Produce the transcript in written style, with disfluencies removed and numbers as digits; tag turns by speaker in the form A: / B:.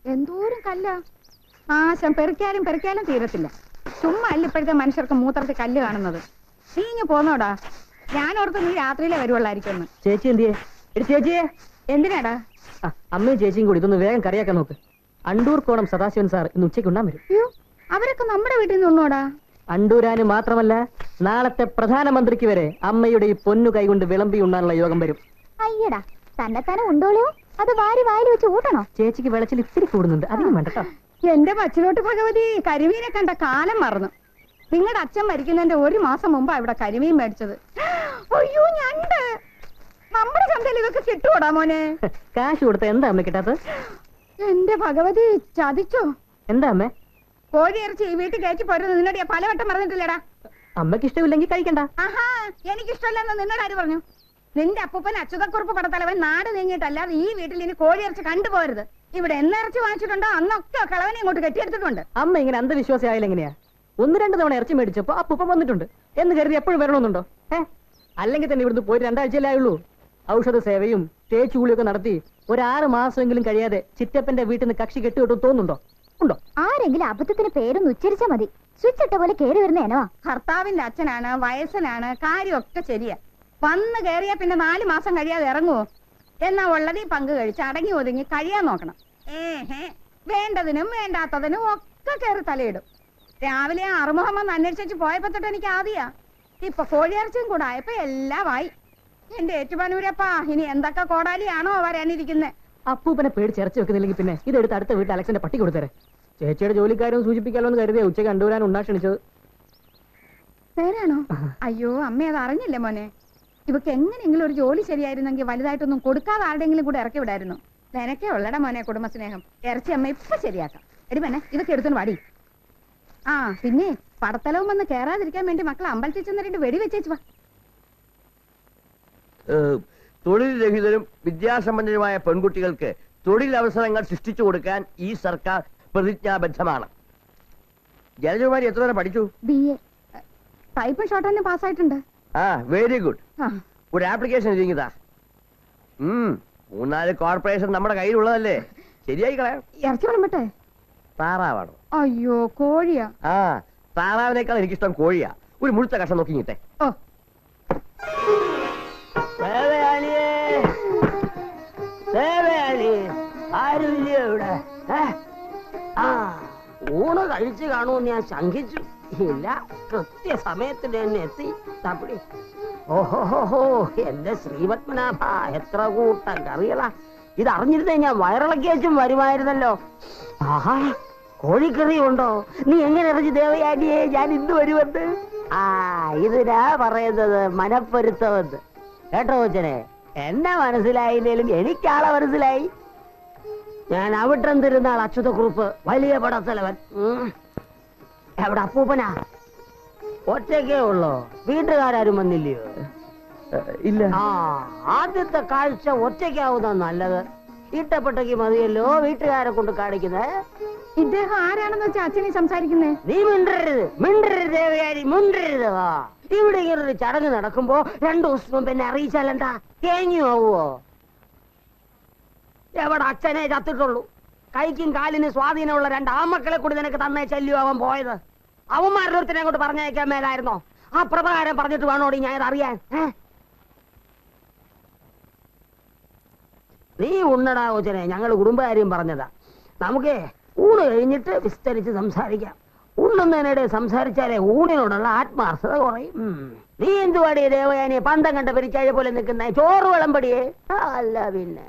A: എന്തോരം കല്ല. ആശം പെറുക്കിയാലും പെറുക്കിയാലും തീരത്തില്ല. ചുമ്മാ അല്ല ഇപ്പോഴത്തെ മനുഷ്യർക്ക് മൂത്രത്തിൽ കല്ല് കാണുന്നത്. നീ ഇങ്ങ് പോന്നോടാ. ഞാൻ ഓർത്ത് നീ രാത്രിയിലെ വരുവുള്ളായിരിക്കും.
B: ചേച്ചി എന്തിയേ? ചേച്ചിയെ
A: എന്തിനാടാ?
B: അമ്മയും ചേച്ചിയും കൂടി ഇതൊന്ന് വേഗം കറിയാക്കാൻ നോക്ക്. അണ്ടൂർ കോണം സദാശിവൻ സാർ ഇന്ന് ഉച്ചയ്ക്ക് ഉണ്ടാൻ വരും.
A: അയ്യോ, അവരൊക്കെ നമ്മുടെ വീട്ടിൽ നിന്ന് ഉണ്ണോടാ?
B: അണ്ടൂരാന് മാത്രമല്ല, നാളത്തെ പ്രധാനമന്ത്രിക്ക് വരെ അമ്മയുടെ ഈ പൊന്നു കൈകൊണ്ട് വിളമ്പി ഉണ്ണാനുള്ള യോഗം വരും.
C: അയ്യടാ, തന്നെത്താനെ ഉണ്ടോളൂ. അത് വാരി വായിൽ വെച്ച് ഊട്ടണോ?
B: ചേച്ചിക്ക് വെളച്ചിൽ ഇത്തിരി കൂടുന്നുണ്ട്, അധികം വേണ്ട കേട്ടോ.
A: എന്റെ പച്ചിലോട്ട് ഭഗവതി, കരിമീനെ കണ്ട കാലം മറന്നു. നിങ്ങളുടെ അച്ഛൻ മരിക്കുന്നതിന്റെ 1 മാസം മുമ്പാ ഇവിടെ കരിമീൻ മേടിച്ചത്. അയ്യോ, ഞണ്ട്. നമ്മുടെ ചന്തയിൽ ഇതൊക്കെ കിട്ടുകൂടാ മോനെ?
B: കാശ് കൊടുത്ത എന്താ അമ്മ കിട്ടാത്തത്?
A: എന്റെ ഭഗവതി, ചതിച്ചോ?
B: എന്താ അമ്മേ?
A: കോഴി ഇറച്ചി വീട്ടിൽ കയറ്റി പോരുന്നത് നിന്നോട് ഞാൻ പലവട്ടം പറഞ്ഞിട്ടില്ലടാ.
B: അമ്മക്ക് ഇഷ്ടമില്ലെങ്കിൽ കഴിക്കണ്ട.
A: ആഹാ, എനിക്കിഷ്ടമല്ലെന്ന് നിന്നോട് ആര് പറഞ്ഞു? നിന്റെ അപ്പൂപ്പൻ അച്യുതക്കുറുപ്പ് പടത്തലവൻ നാട് നീങ്ങിയിട്ടല്ലാതെ ഈ വീട്ടിൽ ഇനി കോഴി ഇറച്ചി കണ്ടുപോരുത്. ഇവിടെ എന്നിറച്ചി വാങ്ങിച്ചിട്ടുണ്ടോ അന്നൊക്കെ കളവനെ ഇങ്ങോട്ട് കെട്ടിയെടുത്തിട്ടുണ്ട്.
B: അമ്മ ഇങ്ങനെ അന്ധവിശ്വാസി ആയാലും എങ്ങനെയാ? 1-2 തവണ ഇറച്ചി മേടിച്ചപ്പോ അപ്പൂപ്പൻ വന്നിട്ടുണ്ട് എന്ന് കരുതി എപ്പോഴും വരണമെന്നുണ്ടോ? അല്ലെങ്കിൽ തന്നെ ഇവിടുന്ന് പോയി 2 ആഴ്ചയല്ലേ ആയുള്ളൂ. ഔഷധ സേവയും തേച്ചുകൂളിയൊക്കെ നടത്തി 6 മാസമെങ്കിലും കഴിയാതെ ചിറ്റപ്പന്റെ വീട്ടിൽ നിന്ന് കക്ഷി കെട്ടിവിട്ടു തോന്നുന്നുണ്ടോ? ഉണ്ടോ?
C: ആരെങ്കിലും അബദ്ധത്തിന് പേരൊന്ന് ഉച്ചരിച്ചാ മതി. സ്വിച്ച് ഇട്ട പോലെ കേറി വരുന്ന ഏനോ.
A: ഭർത്താവിന്റെ അച്ഛനാണ്, വയസ്സനാണ്, കാര്യമൊക്കെ ശരിയാ. വന്ന് കയറിയാ പിന്നെ 4 മാസം കഴിയാതെ ഇറങ്ങുവോ? എന്നാ ഉള്ളതീ പങ്ക് കഴിച്ച് അടങ്ങി ഒതുങ്ങി കഴിയാൻ നോക്കണം. വേണ്ടതിനും വേണ്ടാത്തതിനും ഒക്കെ കയറി തലയിടും. രാവിലെ അറുമുഖം വന്ന് അന്വേഷിച്ചു പോയപ്പോ തൊട്ട് എനിക്ക് ആദ്യാ. ഇപ്പൊ കോഴിയിറച്ചിയും കൂടെ ആയപ്പോ എല്ലാമായി. എന്റെ ഏറ്റുമാനൂരപ്പാ, ഇനി എന്തൊക്കെ കോടാലിയാണോ വരാനിരിക്കുന്നത്?
B: അപ്പൂപ്പനെ പേടിച്ച് ഇറച്ചി വെക്കുന്നില്ലെങ്കിൽ പിന്നെ ഇതെടുത്ത് അടുത്ത വീട്ടിൽ അലക്സിന്റെ പട്ടി കൊടുത്തരെ. ചേച്ചിയുടെ ജോലിക്കാരും സൂചിപ്പിക്കാലോ എന്ന് കരുതിയ ഉച്ചയ്ക്ക് കണ്ടുവരാൻ ഉണ്ടാ ക്ഷണിച്ചത്.
A: നേരാണോ? അയ്യോ, അമ്മ അത് അറിഞ്ഞില്ല മോനെ. ഇവക്ക് എങ്ങനെയെങ്കിലും ഒരു ജോലി ശരിയായിരുന്നെങ്കിൽ വലുതായിട്ടൊന്നും കൊടുക്കാതെ ആരുടെയെങ്കിലും കൂടെ ഇറക്കി വിടായിരുന്നു. നിനക്കേ ഉള്ളട മോനെ കുടുംബസ്നേഹം. ഇറച്ചി അമ്മ ഇപ്പൊ ശരിയാക്കാം. എടി മോനെ, ഇതൊക്കെ എടുത്തു പാടി. ആ പിന്നെ പടത്തലവും വന്ന് കേറാതിരിക്കാൻ വേണ്ടി മക്കൾ അമ്പലത്തിൽ ചെന്ന് 2 വെടി വെച്ചേച്ചു വാ.
D: തൊഴിൽ രഹിതരും വിദ്യാസമ്പന്നരുമായ പെൺകുട്ടികൾക്ക് തൊഴിലവസരങ്ങൾ സൃഷ്ടിച്ചു കൊടുക്കാൻ ഈ സർക്കാർ പ്രതിജ്ഞാബദ്ധമാണ്. ജലജകുമാരി എത്ര വരെ പഠിച്ചു?
A: BA ടൈപ്പ് ഷോർട്ട് ഹാൻഡ് പാസ്സായിട്ടുണ്ട്.
D: Very good. ഒരു ആപ്ലിക്കേഷൻ എഴുതിയതാ. 3-4 കോർപ്പറേഷൻ നമ്മുടെ കയ്യിലുള്ളതല്ലേ, ശരിയായി കളയാം.
A: ഇറച്ചി വിളമ്പട്ടെ?
D: താറാവാണോ?
A: അയ്യോ, കോഴിയാ.
D: താറാവിനേക്കാൾ എനിക്കിഷ്ടം കോഴിയാ. ഒരു മുഴുത്ത കഷ്ണം നോക്കിട്ടെ.
A: ഓ,
E: ആരുമില്ലേ ഇവിടെ? ഊണ് കഴിച്ചു കാണുമെന്ന് ഞാൻ ശങ്കിച്ചു. ഇല്ല, കൃത്യസമയത്തിന് തന്നെ എത്തി. തപ്പടി. ഓഹോഹോ, എന്റെ ശ്രീപത്മനാഭ, എത്ര കൂട്ടം കറികളാ! ഇതറിഞ്ഞിരുന്നേ ഞാൻ വയറിളക്കിയേച്ചും വരുമായിരുന്നല്ലോ. ആഹാ, കോഴിക്കറി ഉണ്ടോ? നീ എങ്ങനെ അറിഞ്ഞു ദേവയാനിയെ ഞാൻ ഇന്ന് വരുമെന്ന്? ഇതിനാ പറയുന്നത് മനപ്പൊരുത്തമെന്ന്. കേട്ടോ കൊച്ചനെ, എന്നെ മനസ്സിലായില്ലേലും എനിക്കാളെ മനസ്സിലായി. ഞാൻ അവിട്ടം തിരുന്നാൾ അച്യുതക്കുറുപ്പ്, വലിയ പടത്തലവൻ. എവിടെ അപ്പൂപ്പനാ? ഒറ്റയ്ക്കേ ഉള്ളോ? വീട്ടുകാരും വന്നില്ലയോ?
D: ഇല്ല.
E: ആദ്യത്തെ കാഴ്ച ഒറ്റയ്ക്കാവുന്ന നല്ലത്. ഇട്ടപ്പെട്ടയ്ക്ക് മതിയല്ലോ വീട്ടുകാരെ കൊണ്ട് കാണിക്കുന്നത്.
A: ഇദ്ദേഹം ആരാണെന്ന് വെച്ചാ അച്ഛനെ സംസാരിക്കുന്നേ?
E: നീ മിണ്ടരുത്, മിണ്ടരുത് ദേവയാനി, മിണ്ടരുത്. ഇവിടെ ഇങ്ങനൊരു ചടങ്ങ് നടക്കുമ്പോ 2 ദിവസം മുമ്പ് എന്നെ അറിയിച്ചാലെന്താ? തേങ്ങി ആവുവോ? എവിടെ അച്ഛനെ ചത്തിട്ടുള്ളൂ. കൈക്കും കാലിന് സ്വാധീനമുള്ള 2 ആമക്കളെ കൂടി നിനക്ക് തന്നേ ചെല്ലു അവൻ പോയത്. അവന്മാരുടെ ഒരുത്തിനെ അങ്ങോട്ട് പറഞ്ഞയക്കാൻ മേലായിരുന്നോ? ആ പ്രകാരം പറഞ്ഞിട്ട് വേണോടി ഞാൻ അറിയാൻ. നീ ഉണ്ണടാ കൊച്ചനെ, ഞങ്ങൾ കുടുംബകാര്യം പറഞ്ഞതാ. നമുക്ക് ഊണ് കഴിഞ്ഞിട്ട് വിസ്തരിച്ച് സംസാരിക്കാം. ഉണ്ണുന്നതിനിടെ സംസാരിച്ചാലേ ഊണിനോടുള്ള ആത്മാർത്ഥത കുറയും. നീ എന്തുവാടിയേ ദേവയാനിയെ പന്തം കണ്ട പെരിച്ചാഴ പോലെ നിൽക്കുന്ന? ചോറ് വിളമ്പടിയേ? അല്ല പിന്നെ